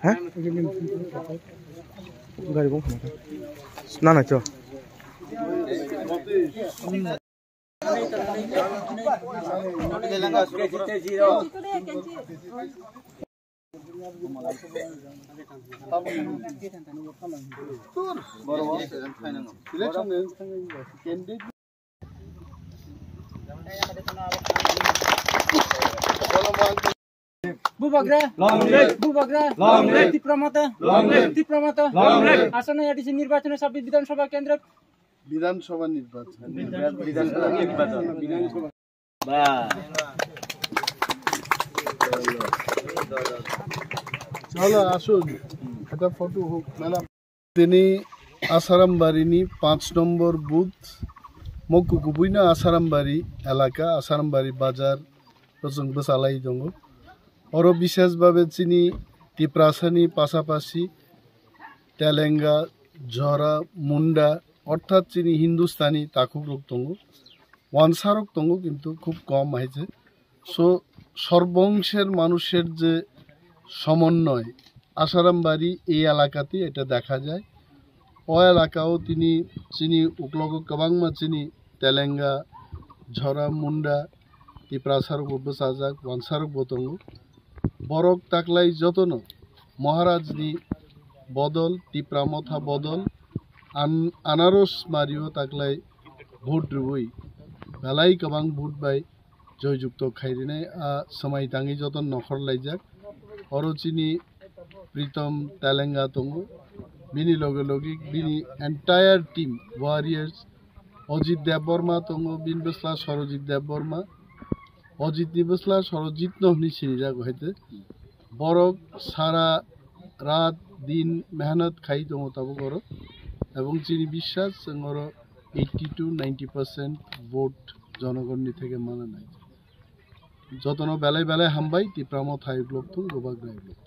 হ্যাঁ গাড়ি বম না না চ Bubagra, long leg. Bubagra, long leg. Tipramata, long leg. Tipramata, long leg. আসন্ন এডিসি নির্বাচনে 26 বিধানসভা কেন্দ্র বিধানসভা নির্বাচন চলো আসুন একটা ফটো হোক মেলা তিনি আসারামবাড়িনি 5 নম্বর বুথ মকুকুবুইনা আসারামবাড়ি এলাকা আসারামবাড়ি বাজার প্রচুর বসালাই দङ আরও বিশেষভাবে চিনি টিপ্রাসানি পাশাপাশি তেলেঙ্গা ঝরা মুন্ডা অর্থাৎ চিনি হিন্দুস্তানি তাকুক লোক দङ ওয়ানসারক দङ কিন্তু খুব কম হয়েছে সো সর্বংশের মানুষের যে সমন্বয় আসারামবাড়ি এই এলাকাতে এটা দেখা যায় ও এলাকাও তিনি চিনি উকলগ কবাংমা চিনি তেলেঙ্গা ঝরা মুন্ডা টিপ্রাসারক বসাজাক ওয়ানসারক বতঙ্গ বরক তাকলাই যতন মহারাজনি বদল টিপ্রামথা বদল আনারস মারিও তাকলাই ভোট রুবই বেলাই কবাং ভোট বাই জয়যুক্ত খাইরিনাই समाय दाङै যতন নখর লাইজাক অরচিনি প্রীতম তেলেঙ্গা দङ বিনি লগে লগে বিনি entire team warriors Ajit Debbarma দङ বিন বসলা সরজিৎ দেববর্মা অজিত নিবসলা সরজিৎ নহনি সিনিজাক হইতে বরক সারা রাত দিন মেহনত খাই দङ তাবো করো এবং চিনি বিশ্বাস जोङर 80 to 90% ভোট জনগণনি থেকে মানা নাই যতন বেলায় বেলায় হামবাই টিপ্রামো থাই ব্লক তো গোবাগ নাই ব্লক